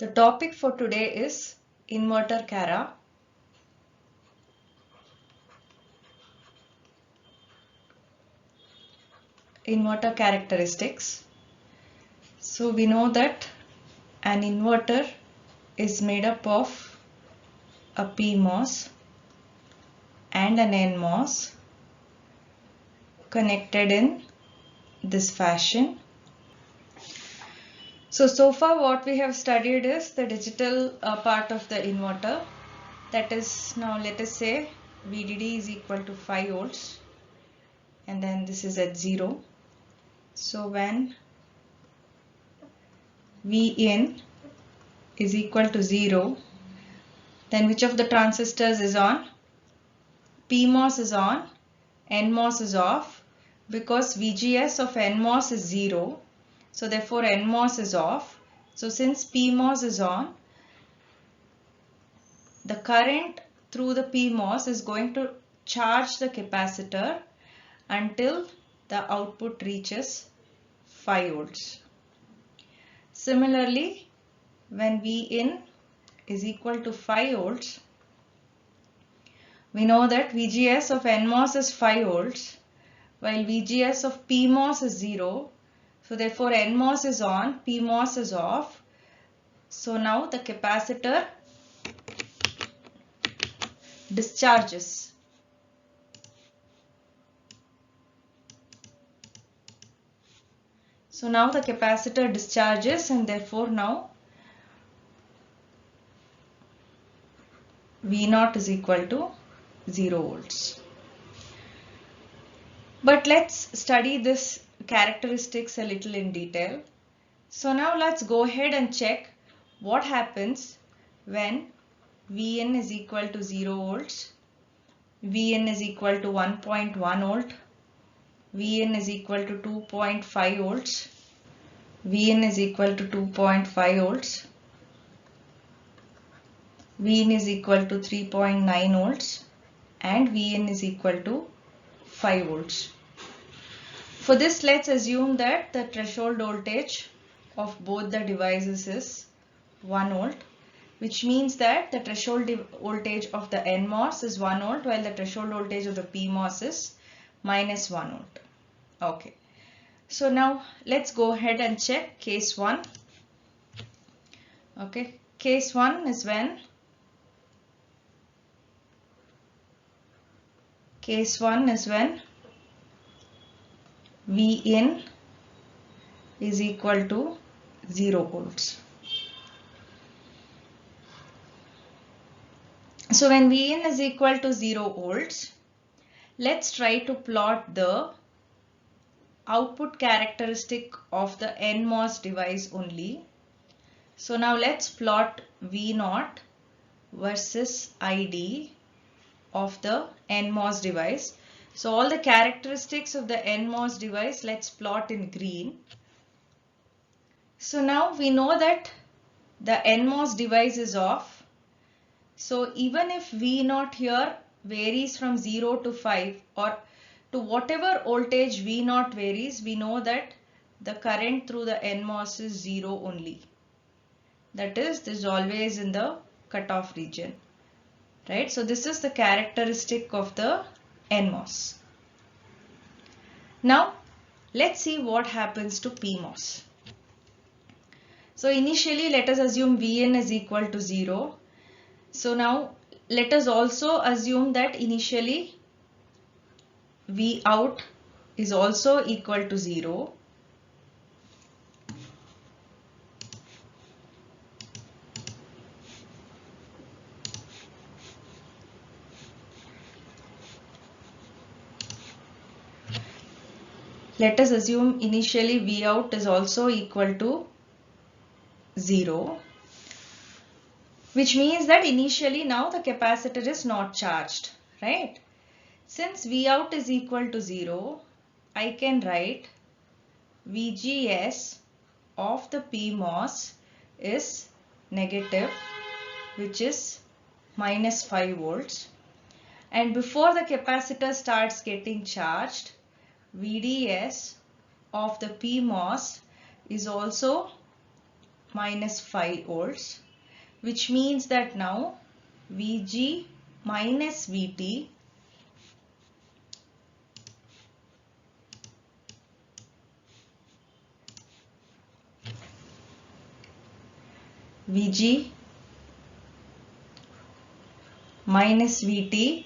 The topic for today is inverter Cara. Inverter characteristics. So we know that an inverter is made up of a PMOS and an NMOS connected in this fashion. So far what we have studied is the digital part of the inverter. That is, now let us say VDD is equal to 5 volts and then this is at 0. So when Vin is equal to 0, then which of the transistors is on? PMOS is on, NMOS is off, because VGS of NMOS is 0. So therefore NMOS is off. So since PMOS is on, the current through the PMOS is going to charge the capacitor until the output reaches 5 volts. Similarly, when Vin is equal to 5 volts, we know that VGS of NMOS is 5 volts while VGS of PMOS is 0. So therefore NMOS is on, PMOS is off. So now the capacitor discharges. So now the capacitor discharges and therefore now V0 is equal to 0 volts. But let's study this characteristics a little in detail. So now let's go ahead and check what happens when Vn is equal to 0 volts, Vn is equal to 1.1 volt, Vn is equal to 2.5 volts, Vn is equal to 2.5 volts, Vn is equal to 3.9 volts and Vn is equal to 5 volts. For this, let's assume that the threshold voltage of both the devices is 1 volt, which means that the threshold voltage of the NMOS is 1 volt while the threshold voltage of the PMOS is minus 1 volt. Okay. So now let's go ahead and check case 1. Okay. Case 1 is when Vin is equal to 0 volts. So when Vin is equal to 0 volts, let's try to plot the output characteristic of the NMOS device only. So now let's plot V0 versus ID of the NMOS device. So all the characteristics of the NMOS device, let's plot in green. So now we know that the NMOS device is off. So even if V0 here varies from 0 to 5 or to whatever voltage V0 varies, we know that the current through the NMOS is 0 only. That is, this is always in the cutoff region. Right? So this is the characteristic of the NMOS. Now let's see what happens to PMOS. So initially let us assume Vn is equal to 0. So now let us also assume that initially Vout is also equal to 0. Let us assume initially Vout is also equal to 0, which means that initially now the capacitor is not charged, right? Since Vout is equal to 0, I can write VGS of the PMOS is negative, which is minus 5 volts. And before the capacitor starts getting charged, VDS of the PMOS is also minus 5 volts, which means that now Vg minus Vt minus Vt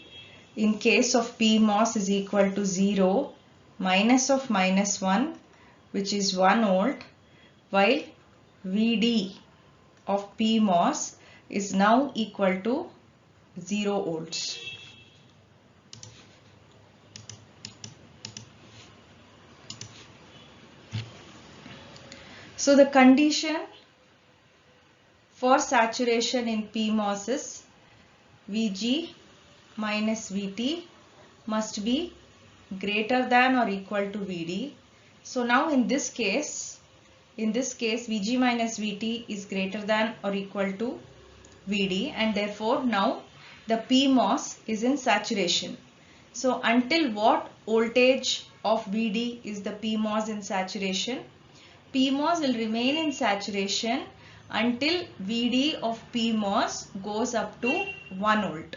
in case of PMOS is equal to 0 minus of minus 1, which is 1 volt, while Vd of PMOS is now equal to 0 volts. So the condition for saturation in PMOS is Vg minus Vt must be greater than or equal to Vd. So now in this case Vg minus Vt is greater than or equal to Vd, and therefore now the PMOS is in saturation. So until what voltage of Vd is the PMOS in saturation? PMOS will remain in saturation until Vd of PMOS goes up to 1 volt.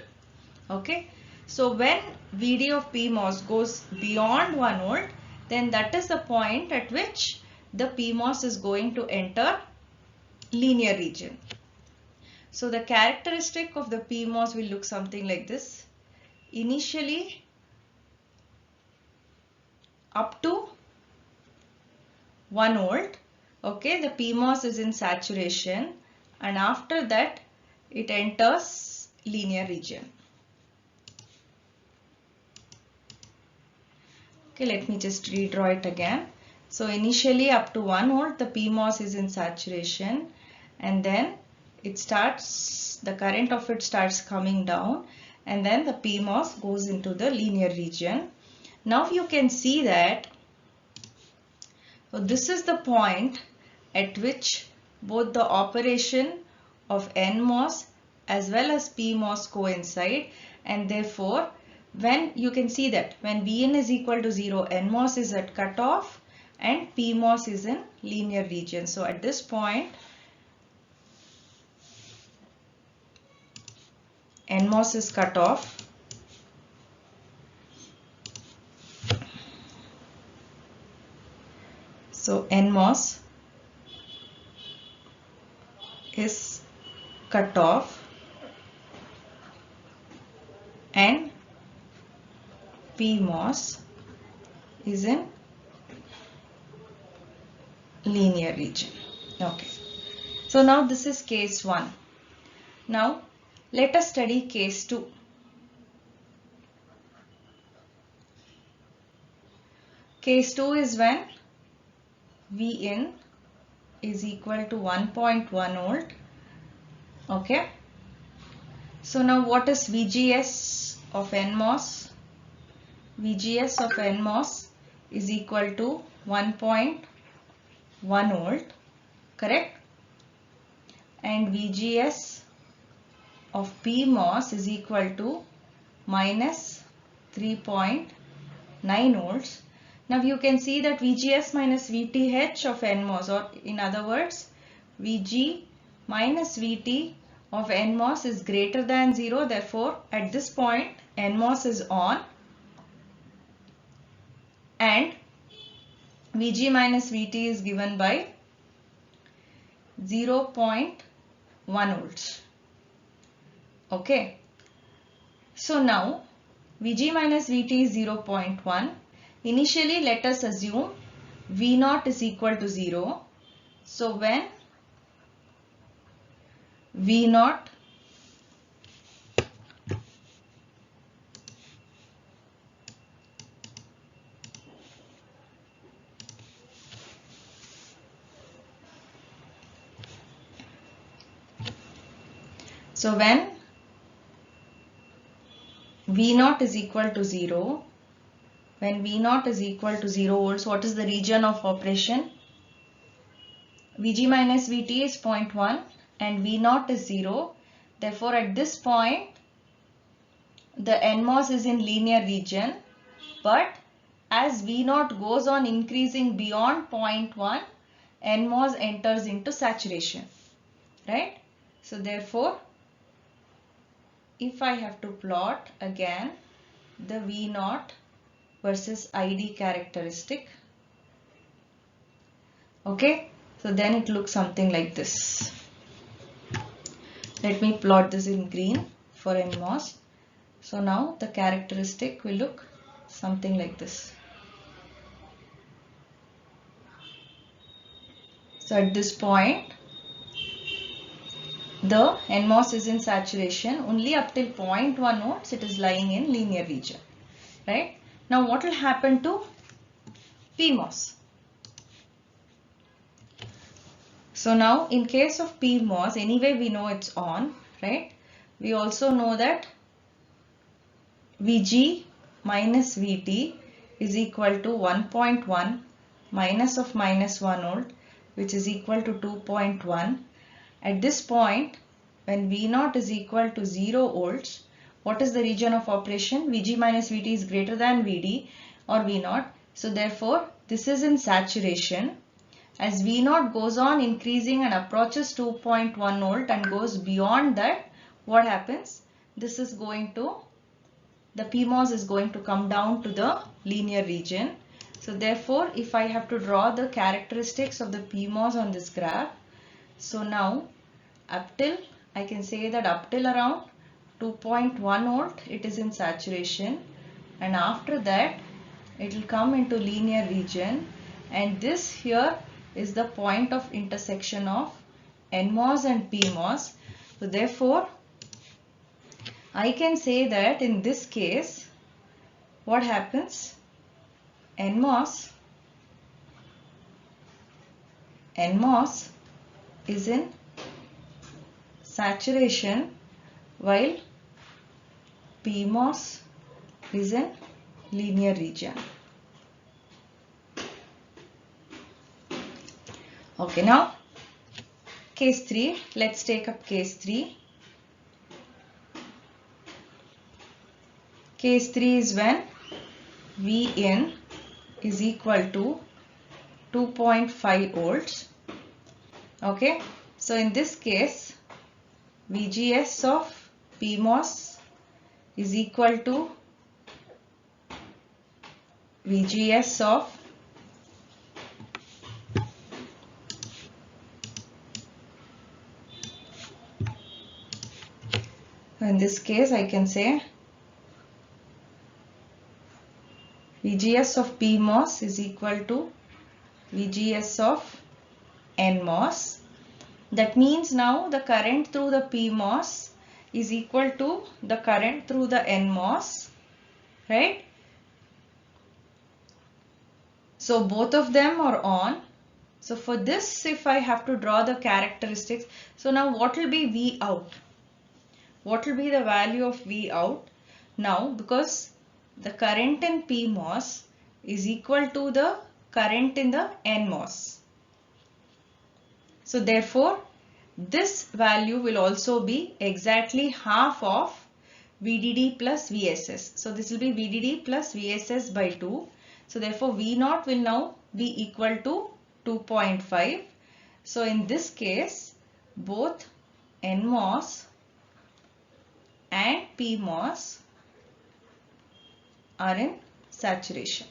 Okay. So when Vd of PMOS goes beyond 1 volt, then that is the point at which the PMOS is going to enter linear region. So the characteristic of the PMOS will look something like this. Initially up to 1 volt, okay, the PMOS is in saturation, and after that it enters linear region. Okay, let me just redraw it again. So initially up to 1 volt the PMOS is in saturation, and then the current of it starts coming down, and then the PMOS goes into the linear region. Now you can see that this is the point at which both the operation of NMOS as well as PMOS coincide, and therefore when you can see that when Vn is equal to 0, NMOS is at cutoff and PMOS is in linear region. So at this point NMOS is cut off So NMOS is cut off and PMOS is in linear region. Okay. So now this is case 1. Now let us study case 2. Case 2 is when Vin is equal to 1.1 volt. Okay. So now what is VGS of NMOS? VGS of NMOS is equal to 1.1 volt. Correct? And VGS of PMOS is equal to minus 3.9 volts. Now you can see that VGS minus VTH of NMOS, or in other words VG minus VT of NMOS is greater than 0. Therefore at this point NMOS is on and VG minus VT is given by 0.1 volts. Okay. So now Vg minus Vt is 0.1. Initially let us assume V0 is equal to 0. So when V0 V0 is equal to 0, when V0 is equal to 0 volts, what is the region of operation? Vg minus Vt is 0.1 and V0 is 0. Therefore at this point the NMOS is in linear region, but as V0 goes on increasing beyond 0.1, NMOS enters into saturation, right? So therefore, if I have to plot again the V0 versus ID characteristic, okay, so then it looks something like this. Let me plot this in green for NMOS. So now the characteristic will look something like this. So at this point, the NMOS is in saturation. Only up till 0.1 volts it is lying in linear region, right? Now what will happen to PMOS? So now in case of PMOS, anyway we know it's on, right? We also know that Vg minus Vt is equal to 1.1 minus of minus 1 volt, which is equal to 2.1. At this point, when V0 is equal to 0 volts, what is the region of operation? Vg minus Vt is greater than Vd or V0. So therefore, this is in saturation. As V0 goes on increasing and approaches 2.1 volt and goes beyond that, what happens? This is going to, the PMOS is going to come down to the linear region. So therefore, if I have to draw the characteristics of the PMOS on this graph, so now up till, I can say that up till around 2.1 volt it is in saturation, and after that it will come into linear region, and this here is the point of intersection of NMOS and PMOS. So therefore, I can say that in this case, what happens? NMOS is in saturation while PMOS is in linear region. Okay, now case 3. Let's take up case 3. Case 3 is when Vn is equal to 2.5 volts. Okay, so in this case, VGS of PMOS is equal to VGS of in this case I can say VGS of PMOS is equal to VGS of NMOS. That means now the current through the PMOS is equal to the current through the NMOS, right? So both of them are on. So for this, if I have to draw the characteristics, so now what will be V out? What will be the value of V out? Now because the current in PMOS is equal to the current in the NMOS. So therefore, this value will also be exactly half of VDD plus VSS. So this will be VDD plus VSS by 2. So therefore, V0 will now be equal to 2.5. So in this case, both NMOS and PMOS are in saturation.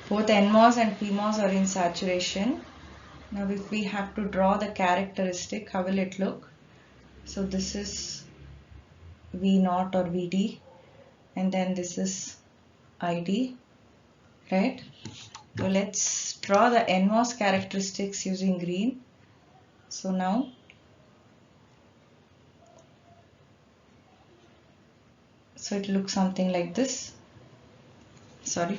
Both NMOS and PMOS are in saturation. Now if we have to draw the characteristic, how will it look? So this is V0 or VD, and then this is ID, right? So let's draw the NMOS characteristics using green. So now it looks something like this. Sorry.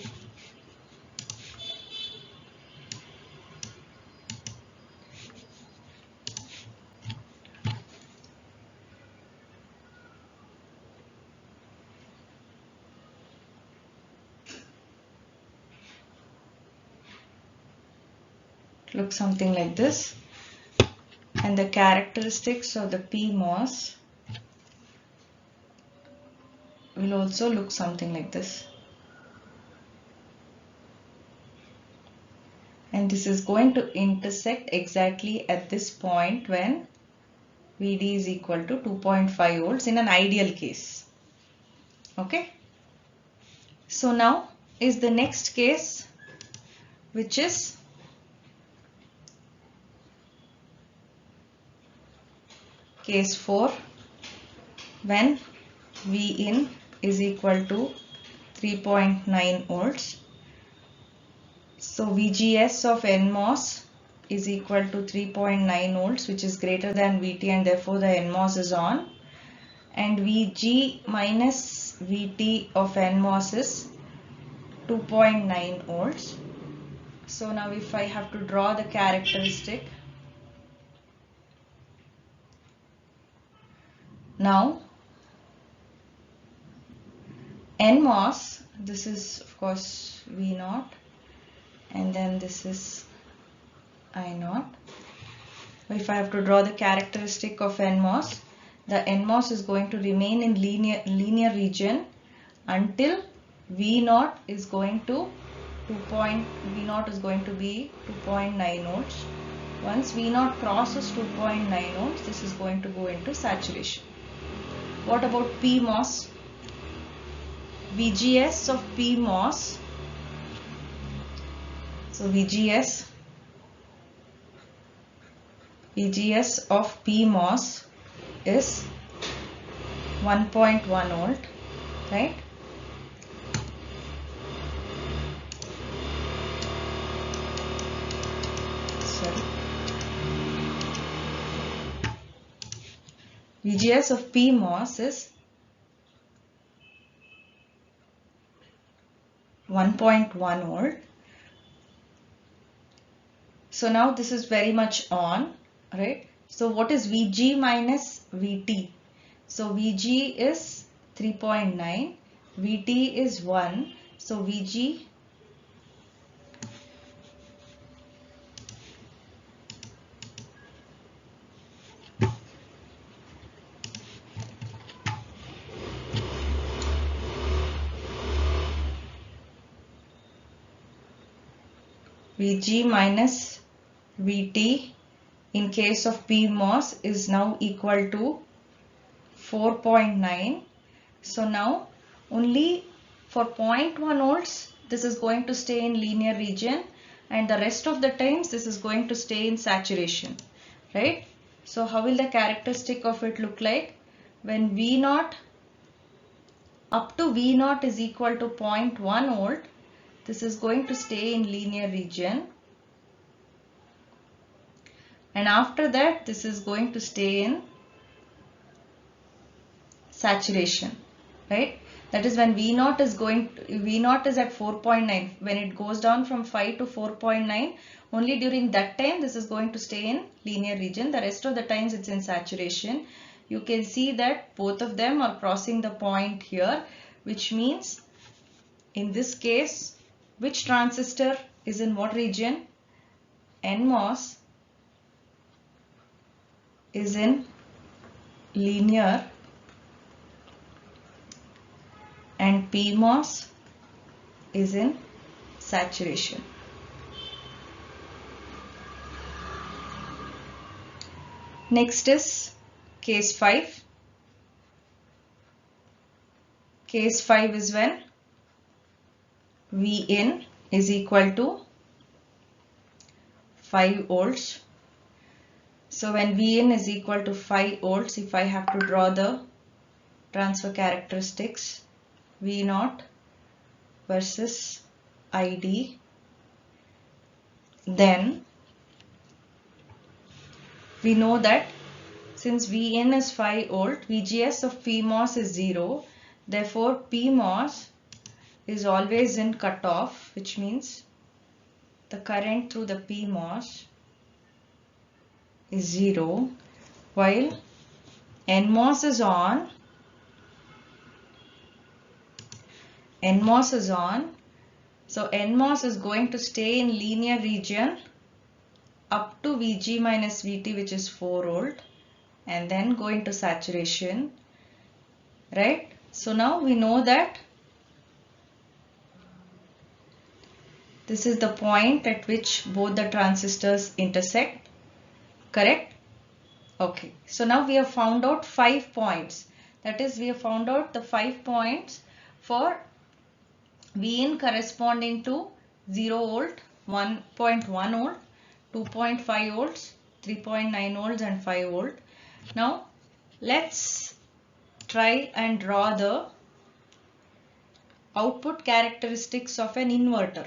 look something like this, and the characteristics of the PMOS will also look something like this. And this is going to intersect exactly at this point when VD is equal to 2.5 volts in an ideal case. Okay. So now is the next case, which is case 4, when V in is equal to 3.9 volts. So VGS of NMOS is equal to 3.9 volts, which is greater than VT, and therefore the NMOS is on. And VG minus VT of NMOS is 2.9 volts. So now if I have to draw the characteristic, now NMOS, this is of course V0, and then this is I0. If I have to draw the characteristic of NMOS, the NMOS is going to remain in linear region until V0 is going to V0 is going to be 2.9 volts. Once V0 crosses 2.9 volts, this is going to go into saturation. What about PMOS? VGS of PMOS. So VGS of PMOS is 1.1 volt, right? Sorry. VGS of PMOS is 1.1 volt. So now this is very much on, right? So what is VG minus VT? So VG is 3.9, VT is 1. So VG minus VT in case of PMOS is now equal to 4.9. So now only for 0.1 volts this is going to stay in linear region, and the rest of the times this is going to stay in saturation, right? So how will the characteristic of it look like? When V0 up to V0 is equal to 0.1 volt, this is going to stay in linear region, and after that this is going to stay in saturation, right? That is when V0 is at 4.9. When it goes down from 5 to 4.9, only during that time this is going to stay in linear region. The rest of the times it's in saturation. You can see that both of them are crossing the point here, which means in this case, which transistor is in what region? NMOS is in linear and PMOS is in saturation. Next is case 5. Case 5 is when V in is equal to 5 volts. So when V in is equal to 5 volts, if I have to draw the transfer characteristics, V0 versus ID, then we know that since V in is 5 volt, VGS of PMOS is 0. Therefore, PMOS is always in cutoff, which means the current through the PMOS is 0, while NMOS is on. NMOS is on. So NMOS is going to stay in linear region up to Vg minus Vt, which is 4 volt, and then go into saturation, right? So now we know that this is the point at which both the transistors intersect, correct? Okay, so now we have found out 5 points. That is, we have found out the 5 points for Vin corresponding to 0 volt, 1.1 volt, 2.5 volts, 3.9 volts and 5 volt. Now let's try and draw the output characteristics of an inverter.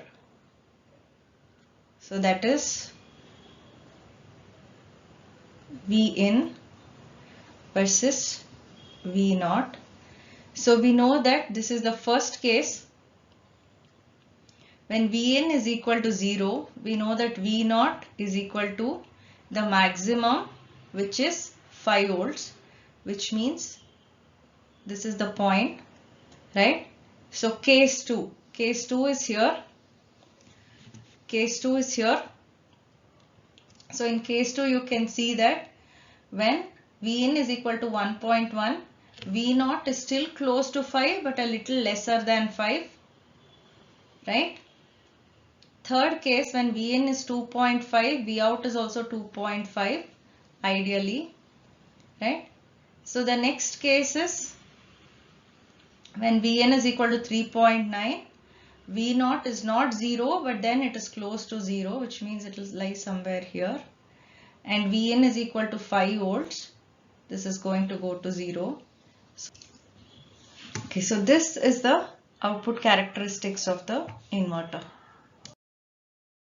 So that is Vin versus V0. So we know that this is the first case. When Vin is equal to 0, we know that V0 is equal to the maximum, which is 5 volts, which means this is the point, right? So case 2 is here. Case 2 is here. So in case 2 you can see that when Vin is equal to 1.1, V0 is still close to 5 but a little lesser than 5, right? Third case, when Vin is 2.5, Vout is also 2.5 ideally, right? So the next case is when Vn is equal to 3.9, V0 is not 0 but then it is close to 0, which means it will lie somewhere here, and Vn is equal to 5 volts. This is going to go to 0. Okay, so this is the output characteristics of the inverter.